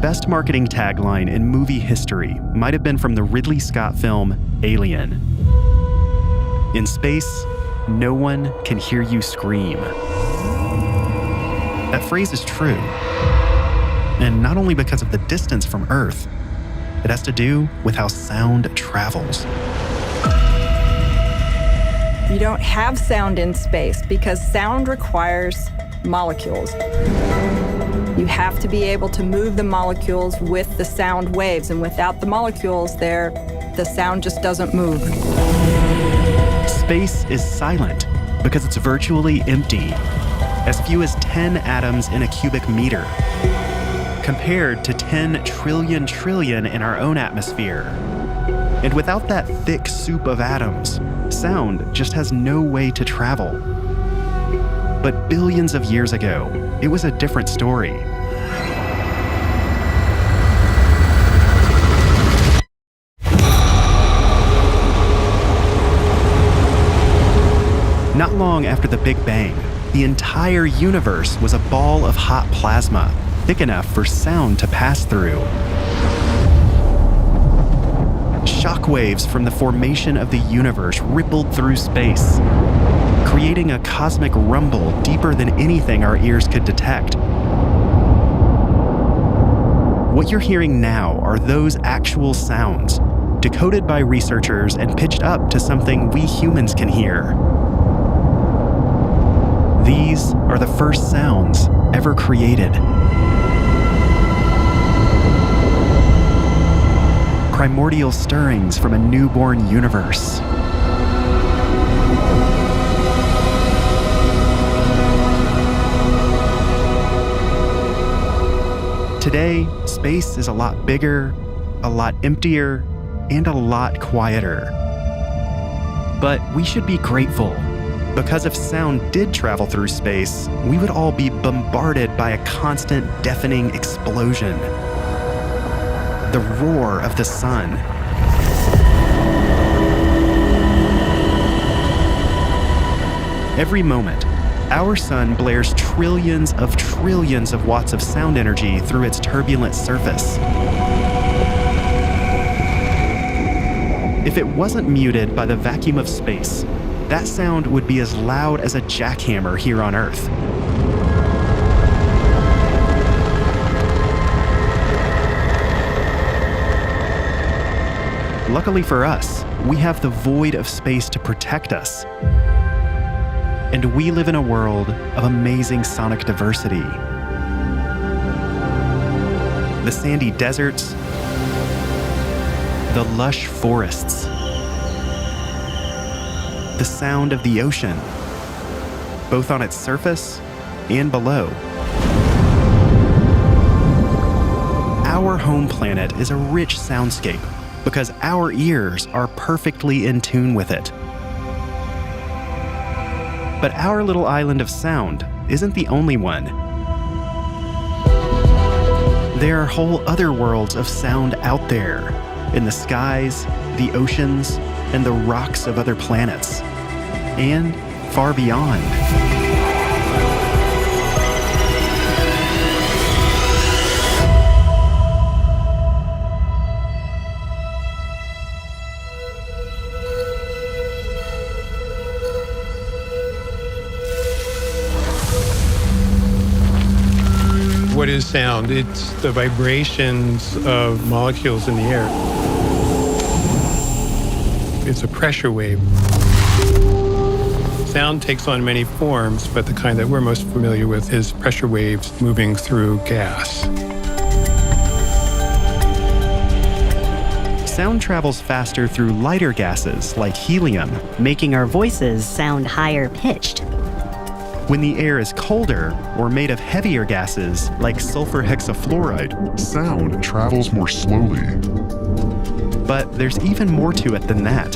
best marketing tagline in movie history might have been from the Ridley Scott film Alien. In space, no one can hear you scream. That phrase is true. And not only because of the distance from Earth, it has to do with how sound travels. You don't have sound in space because sound requires molecules. You have to be able to move the molecules with the sound waves, and without the molecules there, the sound just doesn't move. Space is silent because it's virtually empty, as few as 10 atoms in a cubic meter, compared to 10 trillion in our own atmosphere. And without that thick soup of atoms, sound just has no way to travel. But billions of years ago, it was a different story. Not long after the Big Bang, the entire universe was a ball of hot plasma, thick enough for sound to pass through. Shockwaves from the formation of the universe rippled through space, creating a cosmic rumble deeper than anything our ears could detect. What you're hearing now are those actual sounds, decoded by researchers and pitched up to something we humans can hear. These are the first sounds ever created. Primordial stirrings from a newborn universe. Today, space is a lot bigger, a lot emptier, and a lot quieter. But we should be grateful, because if sound did travel through space, we would all be bombarded by a constant deafening explosion. The roar of the sun. Every moment, our sun blares trillions of watts of sound energy through its turbulent surface. If it wasn't muted by the vacuum of space, that sound would be as loud as a jackhammer here on Earth. Luckily for us, we have the void of space to protect us. And we live in a world of amazing sonic diversity. The sandy deserts, the lush forests, the sound of the ocean, both on its surface and below. Our home planet is a rich soundscape because our ears are perfectly in tune with it. But our little island of sound isn't the only one. There are whole other worlds of sound out there, in the skies, the oceans, and the rocks of other planets, and far beyond. What is sound? It's the vibrations of molecules in the air. It's a pressure wave. Sound takes on many forms, but the kind that we're most familiar with is pressure waves moving through gas. Sound travels faster through lighter gases like helium, making our voices sound higher pitched. When the air is colder or made of heavier gases like sulfur hexafluoride, sound travels more slowly. But there's even more to it than that.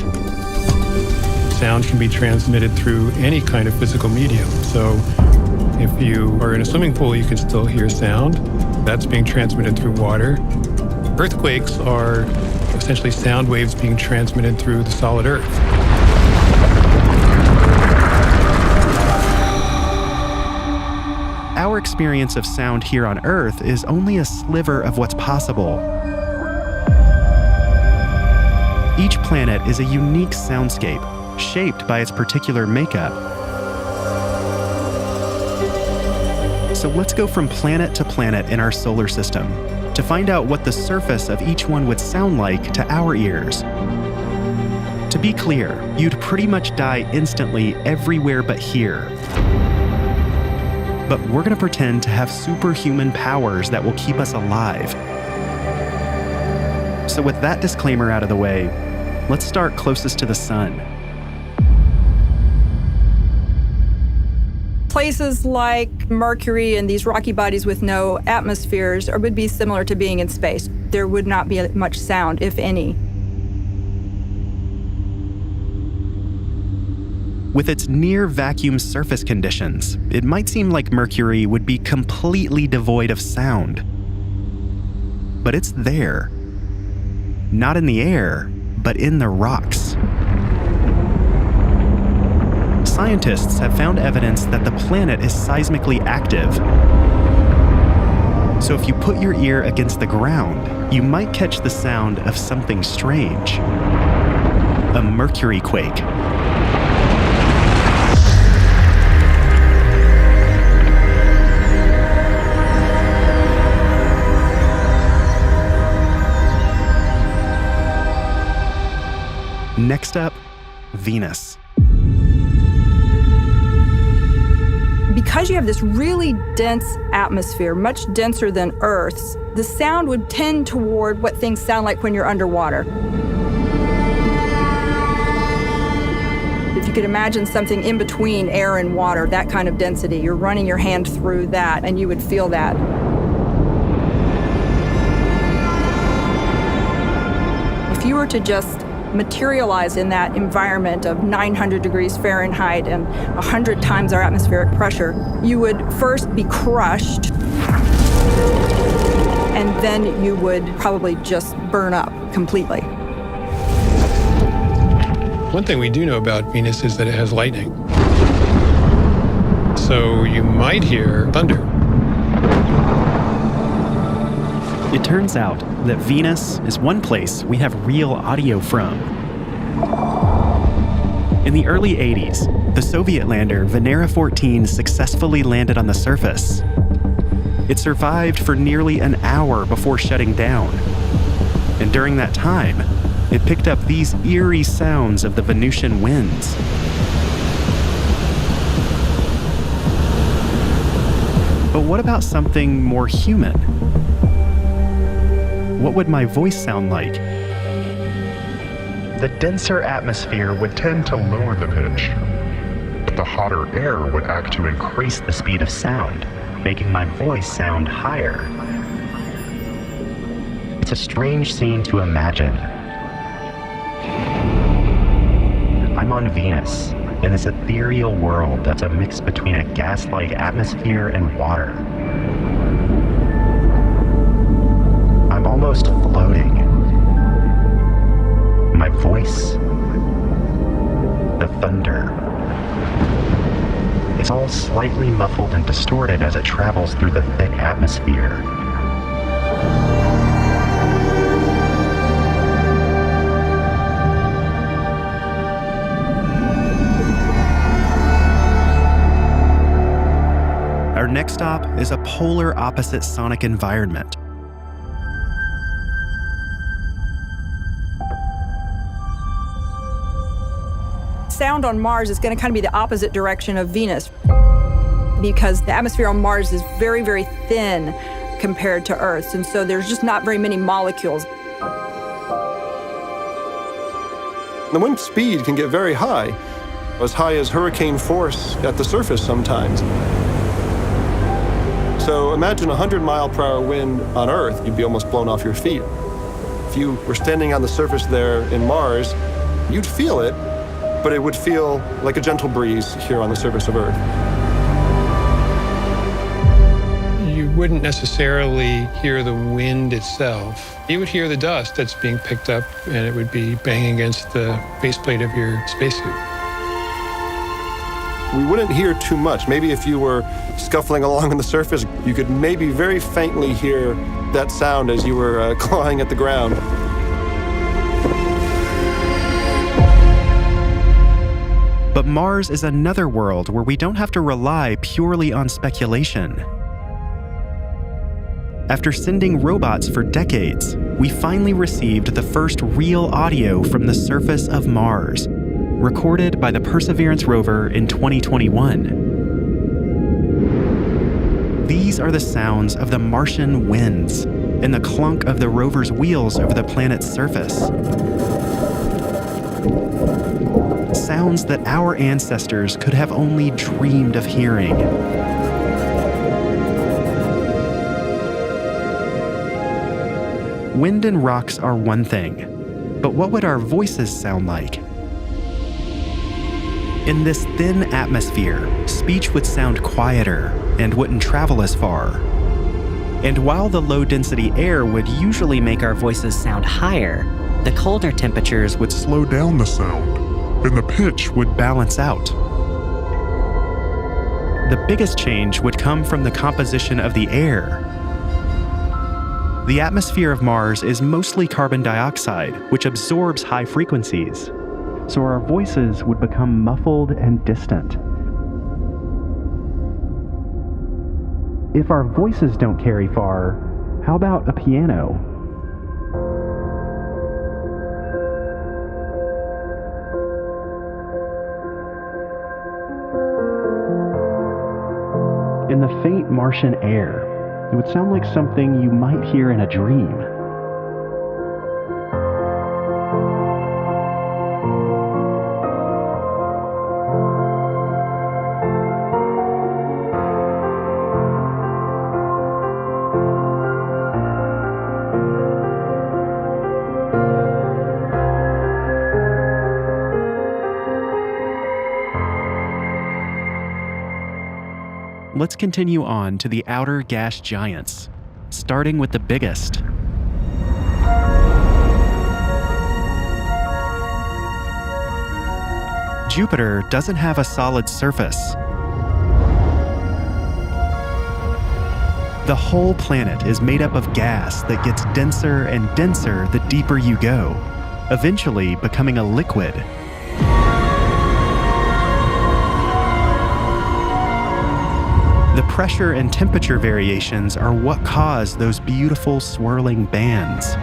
Sound can be transmitted through any kind of physical medium. So if you are in a swimming pool, you can still hear sound. That's being transmitted through water. Earthquakes are essentially sound waves being transmitted through the solid earth. Our experience of sound here on Earth is only a sliver of what's possible. Each planet is a unique soundscape, shaped by its particular makeup. So let's go from planet to planet in our solar system to find out what the surface of each one would sound like to our ears. To be clear, you'd pretty much die instantly everywhere but here. But we're going to pretend to have superhuman powers that will keep us alive. So with that disclaimer out of the way, let's start closest to the sun. Places like Mercury and these rocky bodies with no atmospheres would be similar to being in space. There would not be much sound, if any. With its near vacuum surface conditions, it might seem like Mercury would be completely devoid of sound. But it's there. Not in the air, but in the rocks. Scientists have found evidence that the planet is seismically active. So if you put your ear against the ground, you might catch the sound of something strange. A Mercury quake. Next up, Venus. Because you have this really dense atmosphere, much denser than Earth's, the sound would tend toward what things sound like when you're underwater. If you could imagine something in between air and water, that kind of density, you're running your hand through that and you would feel that. If you were to just materialize in that environment of 900 degrees Fahrenheit and 100 times our atmospheric pressure, you would first be crushed, and then you would probably just burn up completely. One thing we do know about Venus is that it has lightning. So you might hear thunder. It turns out that Venus is one place we have real audio from. In the early 80s, the Soviet lander Venera 14 successfully landed on the surface. It survived for nearly an hour before shutting down. And during that time, it picked up these eerie sounds of the Venusian winds. But what about something more human? What would my voice sound like? The denser atmosphere would tend to lower the pitch, but the hotter air would act to increase the speed of sound, making my voice sound higher. It's a strange scene to imagine. I'm on Venus, in this ethereal world that's a mix between a gas-like atmosphere and water. I'm almost floating. My voice, the thunder, it's all slightly muffled and distorted as it travels through the thick atmosphere. Our next stop is a polar opposite sonic environment. Sound on Mars is going to kind of be the opposite direction of Venus because the atmosphere on Mars is very, very thin compared to Earth's, and so there's just not very many molecules. The wind speed can get very high as hurricane force at the surface sometimes. So imagine 100-mile-per-hour wind on Earth, you'd be almost blown off your feet. If you were standing on the surface there in Mars, you'd feel it, but it would feel like a gentle breeze here on the surface of Earth. You wouldn't necessarily hear the wind itself. You would hear the dust that's being picked up, and it would be banging against the faceplate of your spacesuit. we wouldn't hear too much. Maybe if you were scuffling along on the surface, you could maybe very faintly hear that sound as you were clawing at the ground. But Mars is another world where we don't have to rely purely on speculation. After sending robots for decades, we finally received the first real audio from the surface of Mars, recorded by the Perseverance rover in 2021. These are the sounds of the Martian winds and the clunk of the rover's wheels over the planet's surface. Sounds that our ancestors could have only dreamed of hearing. Wind and rocks are one thing, but what would our voices sound like? In this thin atmosphere, speech would sound quieter and wouldn't travel as far. And while the low-density air would usually make our voices sound higher, the colder temperatures would slow down the sound, and the pitch would balance out. The biggest change would come from the composition of the air. The atmosphere of Mars is mostly carbon dioxide, which absorbs high frequencies, so our voices would become muffled and distant. If our voices don't carry far, how about a piano? In the faint Martian air, it would sound like something you might hear in a dream. Let's continue on to the outer gas giants, starting with the biggest. Jupiter doesn't have a solid surface. The whole planet is made up of gas that gets denser and denser the deeper you go, eventually becoming a liquid. The pressure and temperature variations are what cause those beautiful swirling bands.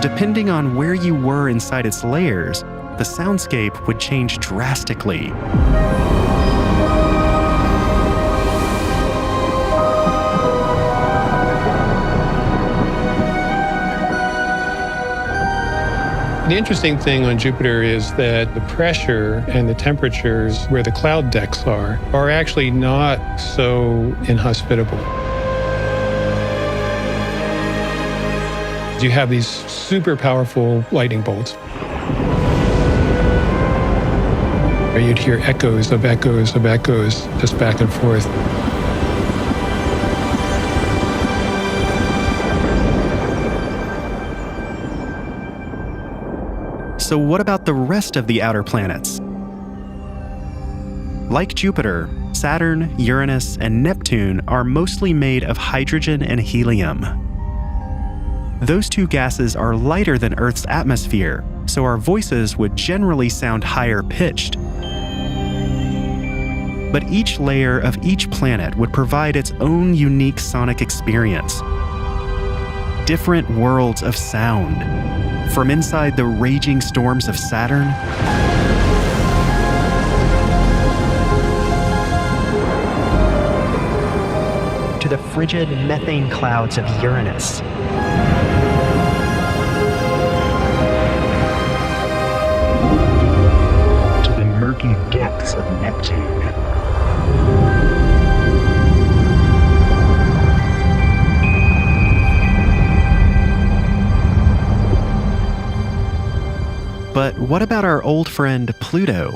Depending on where you were inside its layers, the soundscape would change drastically. The interesting thing on Jupiter is that the pressure and the temperatures where the cloud decks are actually not so inhospitable. You have these super powerful lightning bolts. Or you'd hear echoes of echoes of echoes just back and forth. So what about the rest of the outer planets? Like Jupiter, Saturn, Uranus, and Neptune are mostly made of hydrogen and helium. Those two gases are lighter than Earth's atmosphere, so our voices would generally sound higher pitched. But each layer of each planet would provide its own unique sonic experience. Different worlds of sound. From inside the raging storms of Saturn to the frigid methane clouds of Uranus. To the murky depths of Neptune. But what about our old friend Pluto?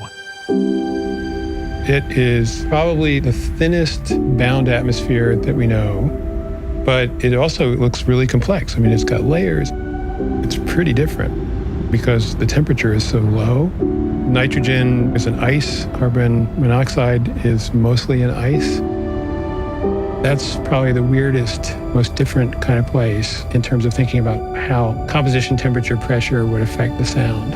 It is probably the thinnest bound atmosphere that we know, but it also looks really complex. I mean, it's got layers. It's pretty different. because the temperature is so low. Nitrogen is an ice. Carbon monoxide is mostly an ice. That's probably the weirdest, most different kind of place in terms of thinking about how composition, temperature, pressure would affect the sound.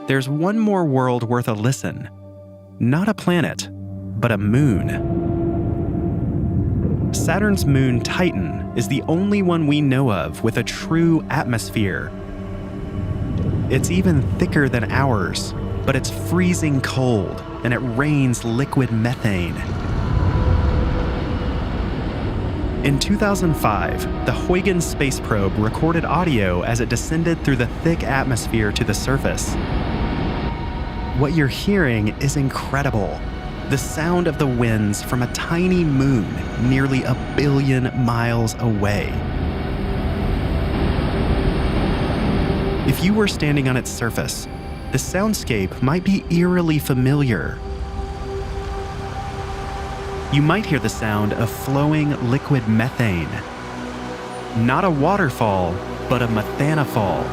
There's one more world worth a listen. Not a planet, but a moon. Saturn's moon Titan is the only one we know of with a true atmosphere. It's even thicker than ours, but it's freezing cold and it rains liquid methane. In 2005, the Huygens space probe recorded audio as it descended through the thick atmosphere to the surface. What you're hearing is incredible. The sound of the winds from a tiny moon nearly 1 billion miles away. If you were standing on its surface, the soundscape might be eerily familiar. You might hear the sound of flowing liquid methane. Not a waterfall, but a methanofall.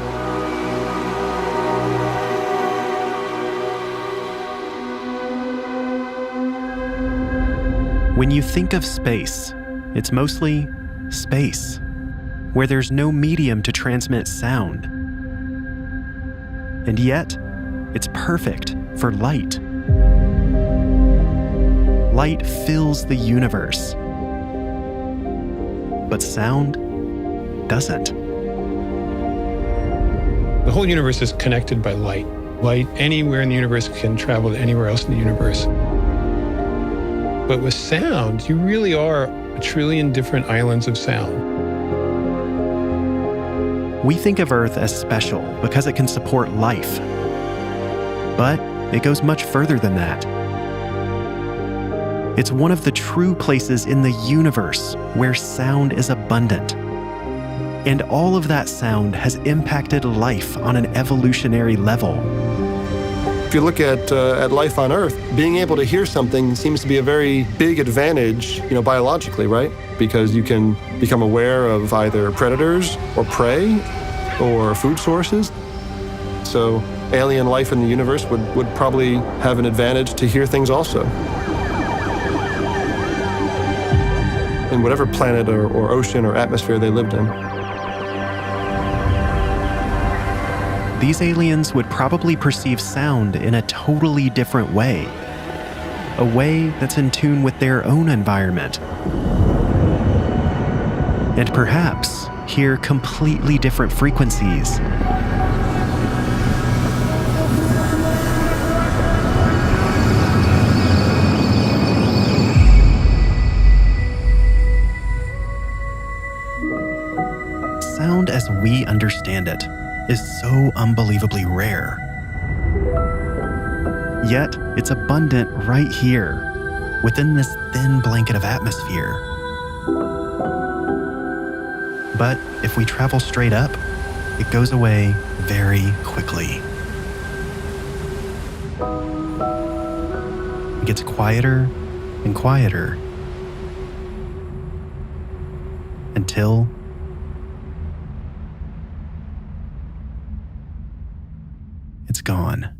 When you think of space, it's mostly space, where there's no medium to transmit sound. And yet, it's perfect for light. Light fills the universe, but sound doesn't. The whole universe is connected by light. Light anywhere in the universe can travel to anywhere else in the universe. But with sound, you really are 1 trillion different islands of sound. We think of Earth as special because it can support life. But it goes much further than that. It's one of the true places in the universe where sound is abundant. And all of that sound has impacted life on an evolutionary level. If you look at life on Earth, being able to hear something seems to be a very big advantage, biologically, right? Because you can become aware of either predators or prey or food sources. So alien life in the universe would probably have an advantage to hear things also. In whatever planet or ocean or atmosphere they lived in. These aliens would probably perceive sound in a totally different way. A way that's in tune with their own environment. And perhaps hear completely different frequencies. Sound as we understand it is so unbelievably rare. Yet, it's abundant right here, within this thin blanket of atmosphere. But if we travel straight up, it goes away very quickly. It gets quieter and quieter until it's gone.